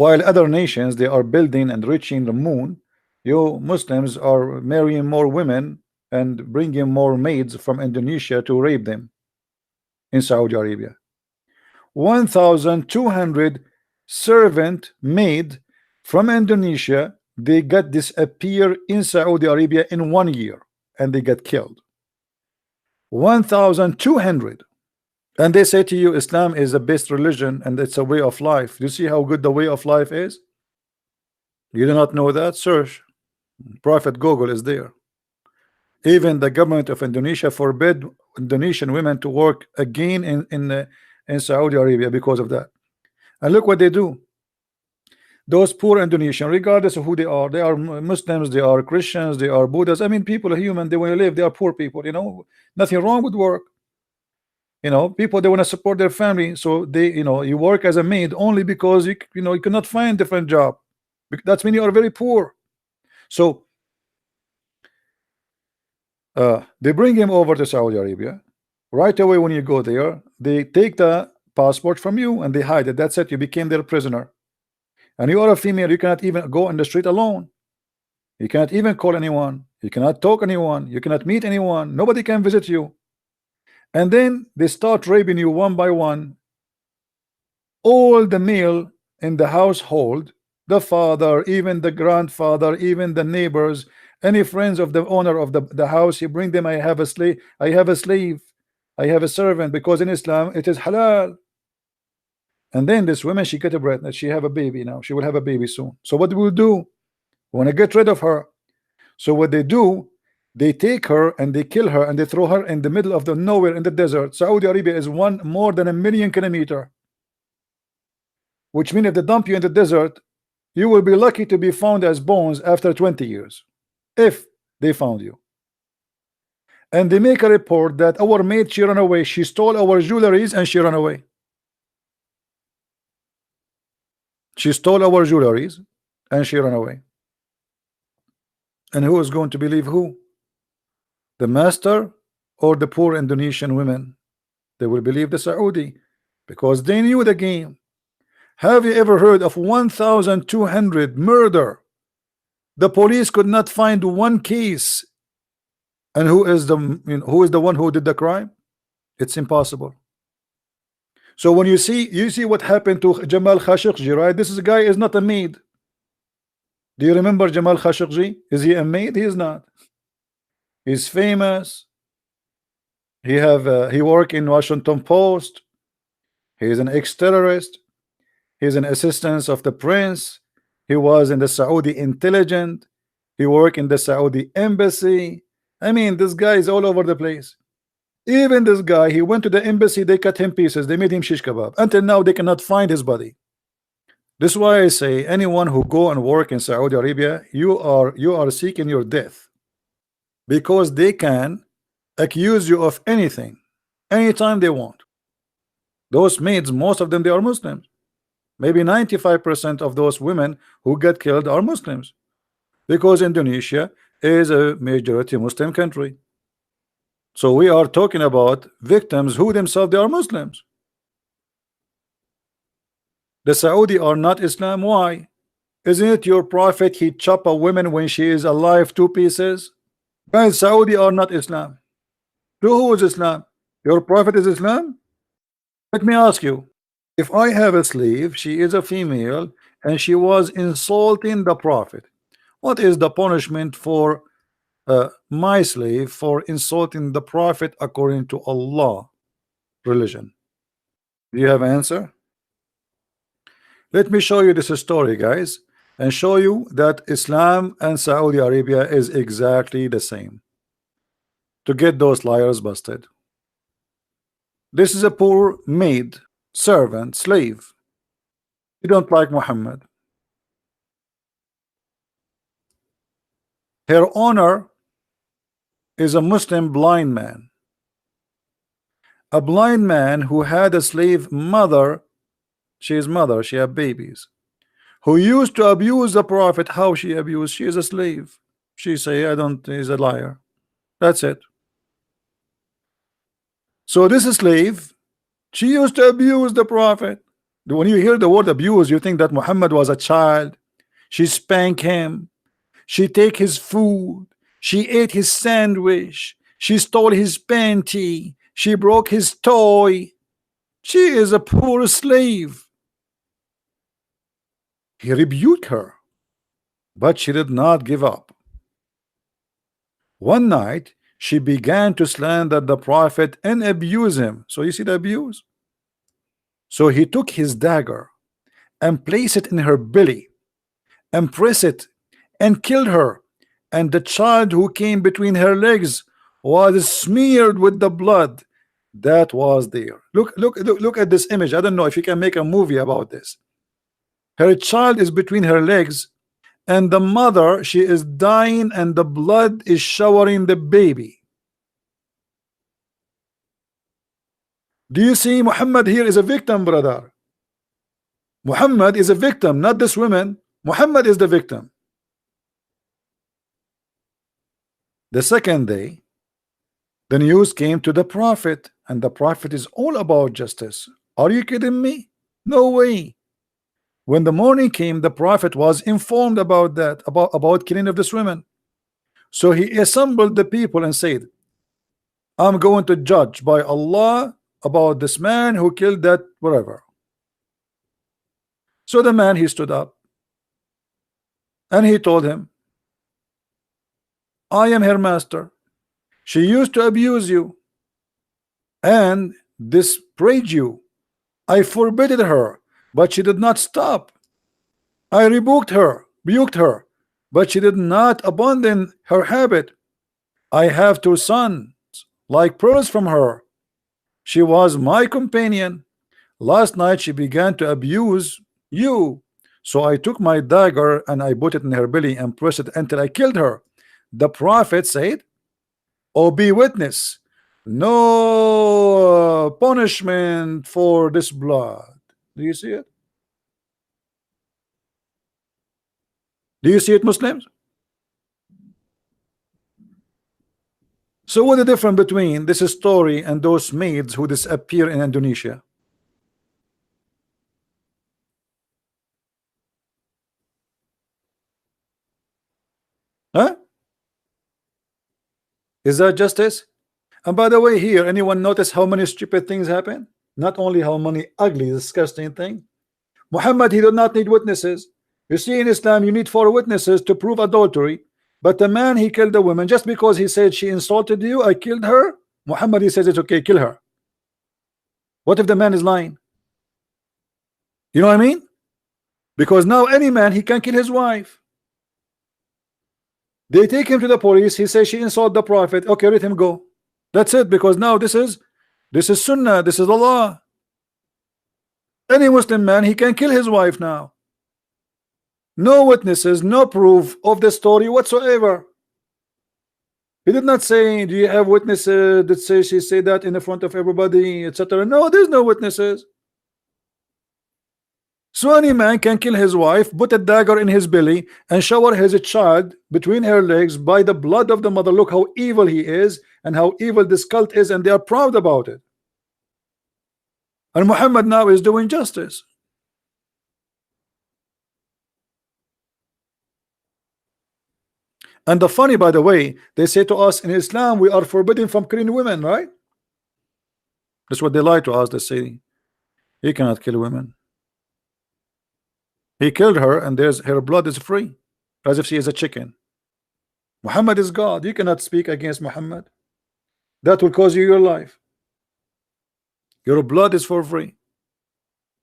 While other nations they are building and reaching the moon, you Muslims are marrying more women and bringing more maids from Indonesia to rape them in Saudi Arabia. 1,200 servant maid from Indonesia, they got disappear in Saudi Arabia in 1 year and they got killed. 1,200. And they say to you Islam is the best religion and it's a way of life. Do you see how good the way of life is? You do not know that? Search. Prophet Google is there. Even the government of Indonesia forbid Indonesian women to work again in Saudi Arabia because of that. And look what they do. Those poor Indonesian, regardless of who they are Muslims, they are Christians, they are Buddhists. I mean, people are human. They want to live. They are poor people. You know, nothing wrong with work. You know, people, they want to support their family, so they, you know, you work as a maid only because you cannot find different job. That's when you are very poor. So they bring him over to Saudi Arabia. Right away when you go there, they take the passport from you and they hide it. That's it. You became their prisoner. And you are a female. You cannot even go on the street alone. You cannot even call anyone. You cannot talk to anyone. You cannot meet anyone. Nobody can visit you. And then they start raping you one by one. All the male in the household, the father, even the grandfather, even the neighbors, any friends of the owner of the house, you bring them. I have a slave, I have a servant, because in Islam it is halal. And then this woman, she get a pregnant, she have a baby now, she will have a baby soon. So what will do? We want to get rid of her. So what they do, they take her and they kill her and they throw her in the middle of the nowhere in the desert. Saudi Arabia is more than 1 million kilometers, which means if they dump you in the desert, you will be lucky to be found as bones after 20 years, if they found you. And they make a report that our maid, she ran away, she stole our jewelries and she ran away. She stole our jewelries and she ran away. And who is going to believe who? The master or the poor Indonesian women? They will believe the Saudi, because they knew the game. Have you ever heard of 1,200 murder? The police could not find one case. And who is the one who did the crime? It's impossible. So when you see what happened to Jamal Khashoggi, right? This guy is not a maid. Do you remember Jamal Khashoggi? Is he a maid? He is not. He's famous. He worked in Washington Post. He is an ex-terrorist. He's an assistant of the prince. He was in the Saudi intelligence. He worked in the Saudi embassy. I mean, this guy is all over the place. Even this guy, he went to the embassy, they cut him pieces, they made him shish kebab. Until now, they cannot find his body. This is why I say, anyone who go and work in Saudi Arabia, you are seeking your death, because they can accuse you of anything, anytime they want. Those maids, most of them, they are Muslims. Maybe 95% of those women who get killed are Muslims, because Indonesia is a majority Muslim country. So we are talking about victims who themselves, they are Muslims. The Saudi are not Islam. Why? Isn't it your prophet, he chop a woman when she is alive 2 pieces? Guys, Saudi are not Islam. So who is Islam? Your prophet is Islam? Let me ask you, if I have a slave, she is a female and she was insulting the prophet, what is the punishment for my slave for insulting the prophet according to Allah religion? Do you have an answer? Let me show you this story, guys, and show you that Islam and Saudi Arabia is exactly the same, to get those liars busted. This is a poor maid, servant, slave. You don't like Muhammad. Her owner is a Muslim blind man. A blind man who had a slave mother. She had babies, who used to abuse the prophet. How she abused? She is a slave. She say, I don't, he's a liar. That's it. So this slave, she used to abuse the prophet. When you hear the word abuse, you think that Muhammad was a child. She spanked him. She take his food. She ate his sandwich. She stole his panty. She broke his toy. She is a poor slave. He rebuked her, but she did not give up. One night, she began to slander the prophet and abuse him. So you see the abuse? So he took his dagger and placed it in her belly and pressed it and killed her. And the child who came between her legs was smeared with the blood that was there. Look at this image. I don't know if you can make a movie about this. Her child is between her legs, and the mother, she is dying, and the blood is showering the baby. Do you see Muhammad here is a victim, brother? Muhammad is a victim, not this woman. Muhammad is the victim. The second day, the news came to the prophet, and the prophet is all about justice. Are you kidding me? No way. When the morning came, the prophet was informed about that, about killing of this woman. So he assembled the people and said, I'm going to judge by Allah about this man who killed that whatever. So the man, he stood up and he told him, I am her master. She used to abuse you and disparage you. I forbade her, but she did not stop. I rebuked her, but she did not abandon her habit. I have 2 sons, like pearls from her. She was my companion. Last night she began to abuse you. So I took my dagger and I put it in her belly and pressed it until I killed her. The prophet said, oh, be witness, no punishment for this blood. Do you see it? Do you see it, Muslims? So what is the difference between this story and those maids who disappear in Indonesia? Huh? Is that justice? And by the way, here, anyone notice how many stupid things happen? Not only how many ugly, disgusting things. Muhammad, he did not need witnesses. You see, in Islam, you need 4 witnesses to prove adultery. But the man, he killed a woman just because he said she insulted you, I killed her. Muhammad, he says it's okay, kill her. What if the man is lying? You know what I mean? Because now any man, he can kill his wife. They take him to the police. He says she insulted the prophet. Okay, let him go. That's it. Because now this is Sunnah. This is the law. Any Muslim man, he can kill his wife now. No witnesses, no proof of the story whatsoever. He did not say, do you have witnesses that say she said that in the front of everybody, etc. No, there's no witnesses. So any man can kill his wife, put a dagger in his belly, and shower his child between her legs by the blood of the mother. Look how evil he is and how evil this cult is, and they are proud about it. And Muhammad now is doing justice. And the funny, by the way, they say to us in Islam, we are forbidden from killing women, right? That's what they lie to us. They say, he cannot kill women. He killed her, and her blood is free, as if she is a chicken. Muhammad is God. You cannot speak against Muhammad. That will cost you your life. Your blood is for free.